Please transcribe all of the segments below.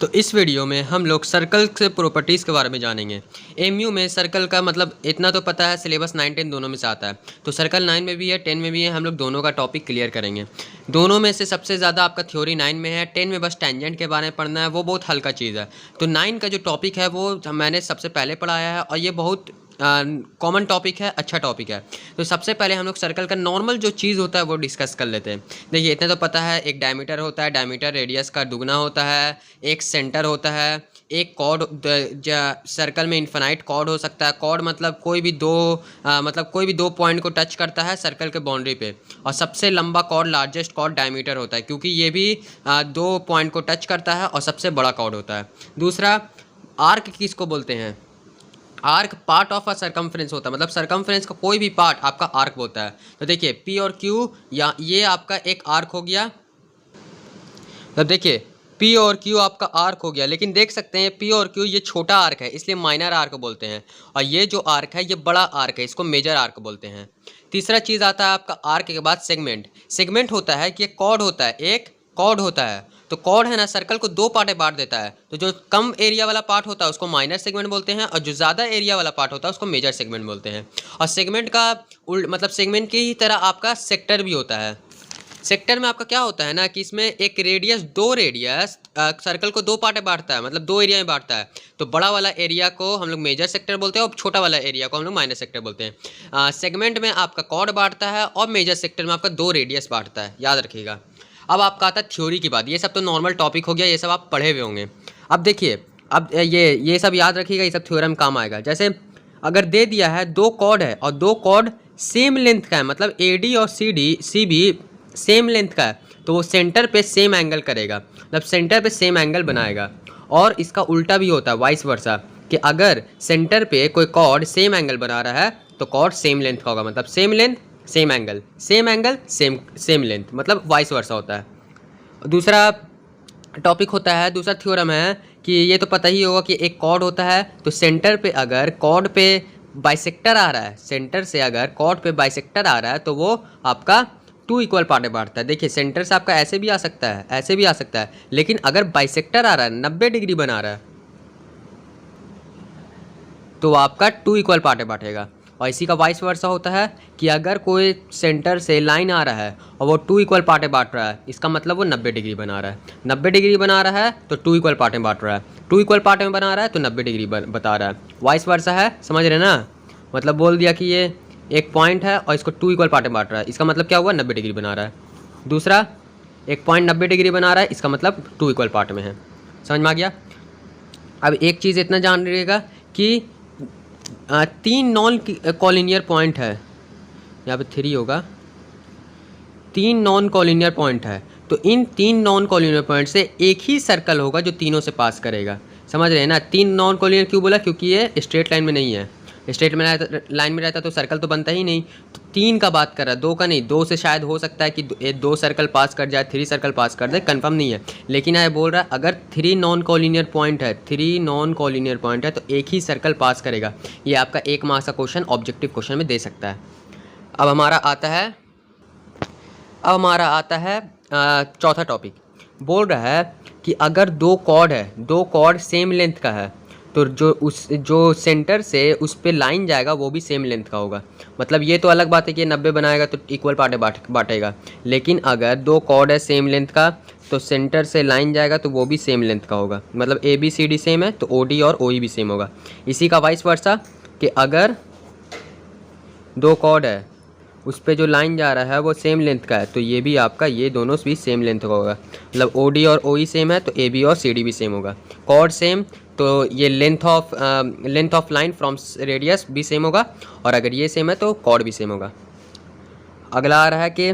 तो इस वीडियो में हम लोग सर्कल के प्रॉपर्टीज़ के बारे में जानेंगे। एमयू में सर्कल का मतलब इतना तो पता है, सिलेबस 9 10 दोनों में से आता है। तो सर्कल 9 में भी है, 10 में भी है। हम लोग दोनों का टॉपिक क्लियर करेंगे। दोनों में से सबसे ज़्यादा आपका थ्योरी 9 में है, 10 में बस टेंजेंट के बारे में पढ़ना है, वो बहुत हल्का चीज़ है। तो 9 का जो टॉपिक है वो मैंने सबसे पहले पढ़ाया है और ये बहुत कॉमन टॉपिक है, अच्छा टॉपिक है। तो सबसे पहले हम लोग सर्कल का नॉर्मल जो चीज़ होता है वो डिस्कस कर लेते हैं। देखिए इतना तो पता है, एक डायमीटर होता है, डायमीटर रेडियस का दुगना होता है, एक सेंटर होता है, एक कॉर्ड सर्कल में इन्फिनाइट कॉर्ड हो सकता है। कॉर्ड मतलब कोई भी दो पॉइंट को टच करता है सर्कल के बाउंड्री पे। और सबसे लंबा कॉर्ड, लार्जेस्ट कॉर्ड डायमीटर होता है, क्योंकि ये भी दो पॉइंट को टच करता है और सबसे बड़ा कॉर्ड होता है। दूसरा, आर्क किसको बोलते हैं? Arc part of a circumference होता है, मतलब सरकमफ्रेंस का कोई भी पार्ट आपका आर्क होता है। तो देखिए पी और क्यू, या ये आपका एक आर्क हो गया। तब देखिए पी और क्यू आपका आर्क हो गया, लेकिन देख सकते हैं पी और क्यू ये छोटा आर्क है, इसलिए माइनर आर्क बोलते हैं। और ये जो आर्क है ये बड़ा आर्क है, इसको मेजर आर्क बोलते हैं। तीसरा चीज़ आता है आपका आर्क के बाद सेगमेंट। सेगमेंट होता है कि एक कॉर्ड होता है, एक कॉर्ड होता है। तो कॉर्ड है ना, सर्कल को दो पार्ट में बांट देता है। तो जो कम एरिया वाला पार्ट होता है उसको माइनर सेगमेंट बोलते हैं, और जो ज़्यादा एरिया वाला पार्ट होता है उसको मेजर सेगमेंट बोलते हैं। और सेगमेंट का मतलब सेगमेंट की ही तरह आपका सेक्टर भी होता है। सेक्टर में आपका क्या होता है ना कि इसमें एक रेडियस, दो रेडियस सर्कल को दो पार्ट में बांटता है, मतलब दो एरिया में बांटता है। तो बड़ा वाला एरिया को हम लोग मेजर सेक्टर बोलते हैं और छोटा वाला एरिया को हम लोग माइनर सेक्टर बोलते हैं। सेगमेंट में आपका कॉर्ड बांटता है और मेजर सेक्टर में आपका दो रेडियस बांटता है, याद रखिएगा। अब आपका आता है थ्योरी की बात। ये सब तो नॉर्मल टॉपिक हो गया, ये सब आप पढ़े हुए होंगे। अब देखिए, अब ये सब याद रखिएगा, ये सब थ्योरम काम आएगा। जैसे अगर दे दिया है दो कॉर्ड है और दो कॉर्ड सेम लेंथ का है, मतलब AD और CB सेम लेंथ का है, तो वो सेंटर पे सेम एंगल करेगा, मतलब सेंटर पे सेम एंगल बनाएगा। और इसका उल्टा भी होता है, वाइस वर्सा, कि अगर सेंटर पे कोई कॉर्ड सेम एंगल बना रहा है तो कॉर्ड सेम लेंथ का होगा, मतलब same length same angle, same angle same length, मतलब वाइस वर्सा होता है। दूसरा टॉपिक होता है, दूसरा थ्योरम है कि ये तो पता ही होगा कि एक कॉर्ड होता है, तो सेंटर पे अगर कॉर्ड पे बाइसेक्टर आ रहा है, सेंटर से अगर कॉर्ड पे बाइसेक्टर आ रहा है तो वो आपका टू इक्वल पार्ट में बांटता है। देखिए सेंटर से आपका ऐसे भी आ सकता है, ऐसे भी आ सकता है, लेकिन अगर बाइसेक्टर आ रहा है, 90 डिग्री बना रहा है, तो वो आपका टू इक्वल पार्ट में बांटेगा। और इसी का वाइस वर्सा होता है कि अगर कोई सेंटर से लाइन आ रहा है और वो टू इक्वल पार्ट में बांट रहा है, इसका मतलब वो 90 डिग्री बना रहा है। 90 डिग्री बना रहा है तो टू इक्वल पार्ट में बांट रहा है, टू इक्वल पार्ट में बना रहा है तो 90 डिग्री बता रहा है। वाइस वर्सा है, समझ रहे ना? मतलब बोल दिया कि ये एक पॉइंट है और इसको टू इक्वल पार्ट में बांट रहा है, इसका मतलब क्या हुआ? 90 डिग्री बना रहा है। दूसरा, एक पॉइंट 90 डिग्री बना रहा है, इसका मतलब टू इक्वल पार्ट में है। समझ में आ गया? अब एक चीज़ इतना जान लीजिएगा कि 3 नॉन कॉलिनियर पॉइंट है, यहाँ पे 3 होगा, 3 नॉन कॉलिनियर पॉइंट है। तो इन 3 नॉन कॉलिनियर पॉइंट से एक ही सर्कल होगा जो तीनों से पास करेगा। समझ रहे हैं ना? 3 नॉन कॉलिनियर क्यों बोला? क्योंकि ये स्ट्रेट लाइन में नहीं है। स्ट्रेट में लाइन में रहता तो सर्कल तो बनता ही नहीं। तो 3 का बात कर रहा है, 2 का नहीं। 2 से शायद हो सकता है कि 2 सर्कल पास कर जाए, 3 सर्कल पास कर दे, कंफर्म नहीं है। लेकिन ये बोल रहा है अगर 3 नॉन कॉलिनियर पॉइंट है, 3 नॉन कॉलिनियर पॉइंट है तो एक ही सर्कल पास करेगा। ये आपका 1 मार्क्स का क्वेश्चन ऑब्जेक्टिव क्वेश्चन में दे सकता है। अब हमारा आता है चौथा टॉपिक। बोल रहा है कि अगर दो कॉर्ड है, दो कॉर्ड सेम लेंथ का है, तो जो सेंटर से उस पे लाइन जाएगा वो भी सेम लेंथ का होगा। मतलब ये तो अलग बात है कि 90 बनाएगा तो इक्वल पार्ट बांटेगा, लेकिन अगर दो कॉर्ड है सेम लेंथ का तो सेंटर से लाइन जाएगा तो वो भी सेम लेंथ का होगा। मतलब ABCD सेम है तो OD और OE भी सेम होगा। इसी का वाइस वर्सा कि अगर दो कॉर्ड है, उस पर जो लाइन जा रहा है वो सेम लेंथ का है, तो ये भी आपका, ये दोनों भी सेम लेंथ का होगा। मतलब OD और OE सेम है तो AB और CD भी सेम होगा। कॉर्ड सेम तो ये length of line from radius भी सेम होगा, और अगर ये सेम है तो कॉर्ड भी सेम होगा। अगला आ रहा है कि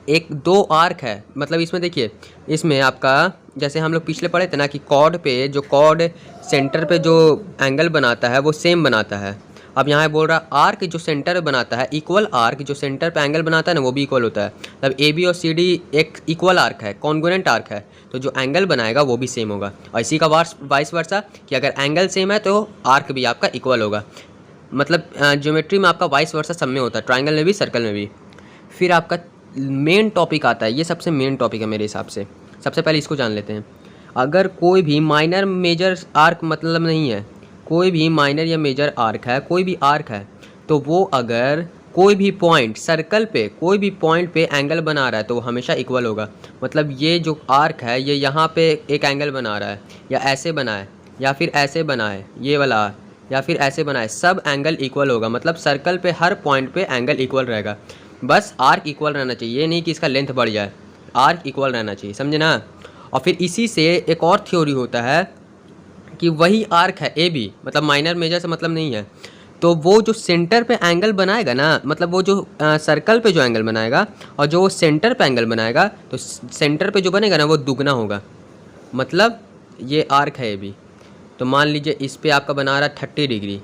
एक दो आर्क है, मतलब इसमें देखिए, इसमें आपका जैसे हम लोग पिछले पढ़े थे ना कि कॉर्ड पे जो कॉर्ड सेंटर पे जो एंगल बनाता है वो सेम बनाता है। अब यहाँ बोल रहा आर्क जो सेंटर बनाता है, इक्वल आर्क जो सेंटर पे एंगल बनाता है ना वो भी इक्वल होता है। मतलब AB और CD एक इक्वल आर्क है, कॉन्ग्रुएंट आर्क है, तो जो एंगल बनाएगा वो भी सेम होगा। और इसी का वाइस वर्सा कि अगर एंगल सेम है तो आर्क भी आपका इक्वल होगा। मतलब ज्योमेट्री में आपका वाइस वर्सा सब में होता है, ट्राइंगल में भी, सर्कल में भी। फिर आपका मेन टॉपिक आता है, ये सबसे मेन टॉपिक है मेरे हिसाब से। सबसे पहले इसको जान लेते हैं। अगर कोई भी माइनर मेजर आर्क मतलब नहीं है, कोई भी माइनर या मेजर आर्क है, कोई भी आर्क है, तो वो अगर कोई भी पॉइंट सर्कल पे कोई भी पॉइंट पे एंगल बना रहा है तो वो हमेशा इक्वल होगा। मतलब ये जो आर्क है ये यहाँ पे एक एंगल बना रहा है, या ऐसे बना है, या फिर ऐसे बना है ये वाला, या फिर ऐसे बना है, सब एंगल इक्वल होगा। मतलब सर्कल पे हर पॉइंट पे एंगल इक्वल रहेगा, बस आर्क इक्वल रहना चाहिए, ये नहीं कि इसका लेंथ बढ़ जाए, आर्क इक्वल रहना चाहिए, समझे ना। और फिर इसी से एक और थ्योरी होता है कि वही आर्क है ए बी, मतलब माइनर मेजर से मतलब नहीं है, तो वो जो सेंटर पे एंगल बनाएगा ना, मतलब वो जो सर्कल पे जो एंगल बनाएगा और जो वो सेंटर पे एंगल बनाएगा, तो सेंटर पे जो बनेगा ना वो दुगना होगा। मतलब ये आर्क है ए बी, तो मान लीजिए इस पे आपका बना रहा है 30 डिग्री,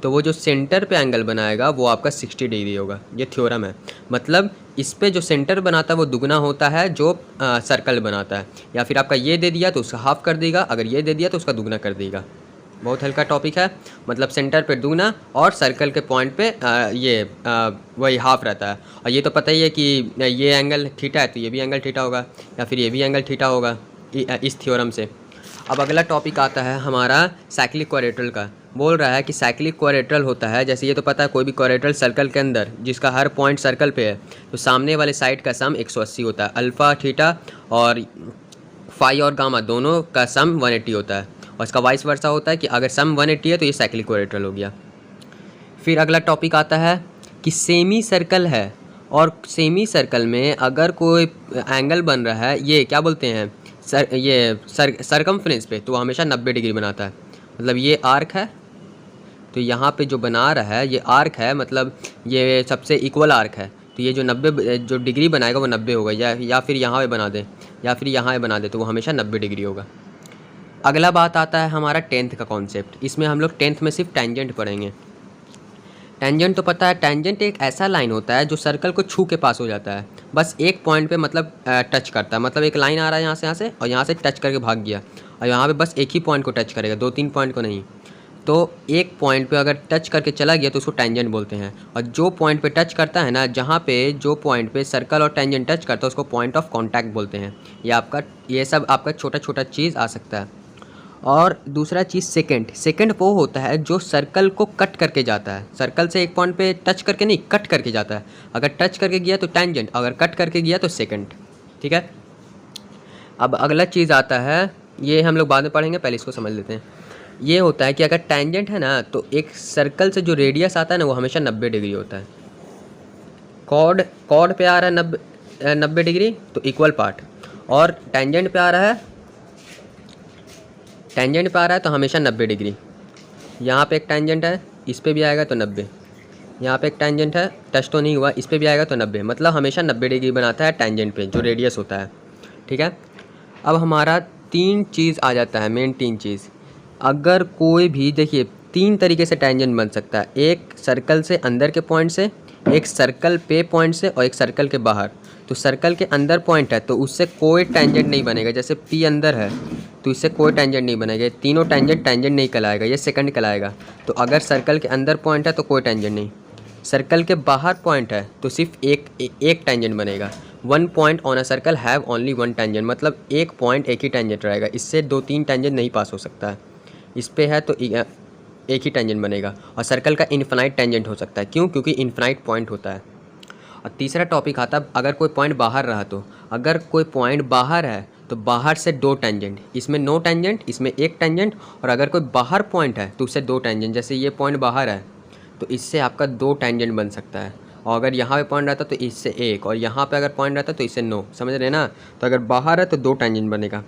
तो वो जो सेंटर पे एंगल बनाएगा वो आपका 60 डिग्री होगा। ये थ्योरम है। मतलब इस पे जो सेंटर बनाता है वो दुगना होता है जो सर्कल बनाता है। या फिर आपका ये दे दिया तो उसका हाफ कर देगा, अगर ये दे दिया तो उसका दुगना कर देगा। बहुत हल्का टॉपिक है। मतलब सेंटर पे दुगना और सर्कल के पॉइंट पे वही हाफ रहता है। और ये तो पता ही है कि ये एंगल थीटा है तो ये भी एंगल थीटा होगा, या फिर ये भी एंगल थीटा होगा इस थ्योरम से। अब अगला टॉपिक आता है हमारा साइक्लिक क्वाड्रेटरल का। बोल रहा है कि साइक्लिक क्वाड्रेटरल होता है, जैसे ये तो पता है कोई भी क्वाड्रेटरल सर्कल के अंदर जिसका हर पॉइंट सर्कल पे है तो सामने वाले साइड का सम 180 होता है। अल्फ़ा थीटा और फाई और गामा दोनों का सम 180 होता है, और इसका वाइस वर्सा होता है कि अगर सम 180 है तो ये साइक्लिक क्वाड्रेटरल हो गया। फिर अगला टॉपिक आता है कि सेमी सर्कल है, और सेमी सर्कल में अगर कोई एंगल बन रहा है, ये क्या बोलते हैं सरकमफ्रेंस पे, तो वो हमेशा 90 डिग्री बनाता है। मतलब ये आर्क है तो यहाँ पे जो बना रहा है ये आर्क है, मतलब ये सबसे इक्वल आर्क है, तो ये जो 90 जो डिग्री बनाएगा वो 90 होगा। या फिर यहाँ पे बना दे, या फिर यहाँ पे बना दे, तो वो हमेशा 90 डिग्री होगा। अगला बात आता है हमारा 10th का कॉन्सेप्ट। इसमें हम लोग 10th में सिर्फ टेंजेंट पढ़ेंगे। टेंजेंट तो पता है, टेंजेंट एक ऐसा लाइन होता है जो सर्कल को छू के पास हो जाता है, बस एक पॉइंट पे मतलब टच करता है। मतलब एक लाइन आ रहा है यहाँ से और यहाँ से टच करके भाग गया, और यहाँ पे बस एक ही पॉइंट को टच करेगा, 2-3 पॉइंट को नहीं। तो एक पॉइंट पे अगर टच करके चला गया तो उसको टेंजेंट बोलते हैं। और जो पॉइंट पे टच करता है ना, जहाँ पे जो पॉइंट पे सर्कल और टेंजेंट टच करता है उसको पॉइंट ऑफ कॉन्टैक्ट बोलते हैं। ये सब आपका छोटा छोटा चीज़ आ सकता है। और दूसरा चीज़ सेकंड वो होता है जो सर्कल को कट करके जाता है। सर्कल से एक पॉइंट पे टच करके नहीं, कट करके जाता है। अगर टच करके गया तो टेंजेंट, अगर कट करके गया तो सेकंड। ठीक है। अब अगला चीज़ आता है, ये हम लोग बाद में पढ़ेंगे, पहले इसको समझ लेते हैं। ये होता है कि अगर टेंजेंट है ना तो एक सर्कल से जो रेडियस आता है ना वो हमेशा 90 डिग्री होता है। कॉर्ड पे आ रहा है 90 डिग्री तो इक्वल पार्ट, और टेंजेंट पे आ रहा है तो हमेशा 90 डिग्री। यहाँ पे एक टेंजेंट है, इस पे भी आएगा तो 90। यहाँ पे एक टेंजेंट है, टच तो नहीं हुआ, इस पे भी आएगा तो 90। मतलब हमेशा 90 डिग्री बनाता है टेंजेंट पे जो रेडियस होता है। ठीक है। अब हमारा 3 चीज़ आ जाता है, मेन 3 चीज़। अगर कोई भी, देखिए 3 तरीके से टेंजेंट बन सकता है, एक सर्कल से अंदर के पॉइंट से, एक सर्कल पे पॉइंट से, और एक सर्कल के बाहर। तो सर्कल के अंदर पॉइंट है तो उससे कोई टेंजेंट नहीं बनेगा, जैसे पी अंदर है तो इससे कोई टेंजेंट नहीं बनेगा। तीनों टेंजेंट नहीं कहलाएगा, ये सेकंड कहलाएगा। तो अगर सर्कल के अंदर पॉइंट है तो कोई टेंजेंट नहीं, सर्कल के बाहर पॉइंट है तो सिर्फ एक टेंजेंट बनेगा। 1 point on a circle have only 1 tangent, मतलब एक पॉइंट एक ही टेंजेंट रहेगा, इससे 2-3 टेंजेंट नहीं पास हो सकता है। इस पे है तो एक ही टेंजेंट बनेगा। और सर्कल का इन्फिनाइट टेंजेंट हो सकता है, क्यों? क्योंकि इन्फिनाइट पॉइंट होता है। और तीसरा टॉपिक आता है अगर कोई पॉइंट बाहर रहा तो, अगर कोई पॉइंट बाहर है तो बाहर से 2 टेंजेंट, इसमें नो टेंजेंट, इसमें एक टेंजेंट। और अगर कोई बाहर पॉइंट है तो उससे 2 टेंजेंट, जैसे ये पॉइंट बाहर है तो इससे आपका 2 टेंजेंट बन सकता है। और अगर यहाँ पे पॉइंट रहता तो इससे एक, और यहाँ पे अगर पॉइंट रहता तो इससे 9, समझ रहे ना। तो अगर बाहर है तो 2 टेंजेंट बनेगा।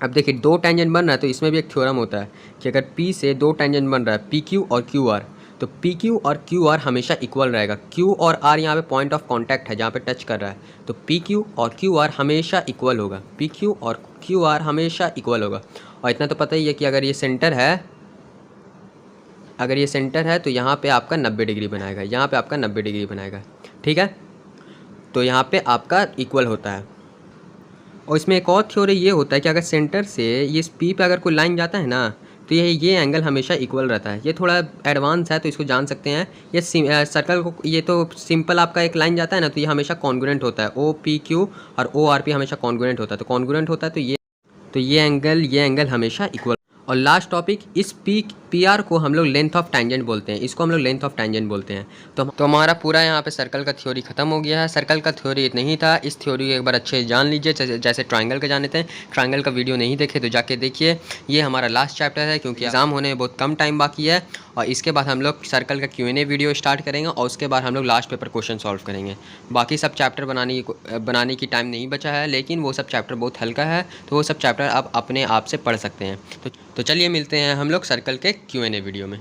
अब देखिए 2 टेंजेंट बन रहा है तो इसमें भी एक थ्योरम होता है कि अगर P से 2 टेंजेंट बन रहा है, PQ और QR, तो PQ और QR हमेशा इक्वल रहेगा। Q और R यहाँ पे पॉइंट ऑफ कांटेक्ट है जहाँ पे टच कर रहा है, तो PQ और QR हमेशा इक्वल होगा। PQ और QR हमेशा इक्वल होगा। और इतना तो पता ही है कि अगर ये सेंटर है तो यहाँ पे आपका 90 डिग्री बनाएगा, यहाँ पे आपका 90 डिग्री बनाएगा। ठीक है। तो यहाँ पे आपका इक्वल होता है। और इसमें एक और थ्योरी ये होता है कि अगर सेंटर से ये P पे अगर कोई लाइन जाता है ना तो ये एंगल हमेशा इक्वल रहता है। ये थोड़ा एडवांस है तो इसको जान सकते हैं। ये सर्कल को, ये तो सिंपल आपका एक लाइन जाता है ना तो ये हमेशा कॉन्ग्रुएंट होता है। OPQ और ORP हमेशा कॉन्ग्रुएंट होता है। तो कॉन्ग्रुएंट होता है तो ये तो ये एंगल हमेशा इक्वल। और लास्ट टॉपिक, इस पी आर को हम लोग लेंथ ऑफ टेंजेंट बोलते हैं, इसको हम लोग लेंथ ऑफ टेंजेंट बोलते हैं। तो हमारा पूरा यहाँ पे सर्कल का थ्योरी खत्म हो गया है। सर्कल का थ्योरी इतना ही था, इस थ्योरी को एक बार अच्छे जान लीजिए। जैसे ट्रायंगल का जाने थे, ट्रायंगल का वीडियो नहीं देखे तो जाके देखिए। ये हमारा लास्ट चैप्टर है क्योंकि एग्जाम होने में बहुत कम टाइम बाकी है, और इसके बाद हम लोग सर्कल का Q&A वीडियो स्टार्ट करेंगे, और उसके बाद हम लोग लास्ट पेपर क्वेश्चन सॉल्व करेंगे। बाकी सब चैप्टर बनाने की टाइम नहीं बचा है, लेकिन वो सब चैप्टर बहुत हल्का है, तो वो सब चैप्टर आप अपने आप से पढ़ सकते हैं। तो चलिए मिलते हैं हम लोग सर्कल के Q&A वीडियो में।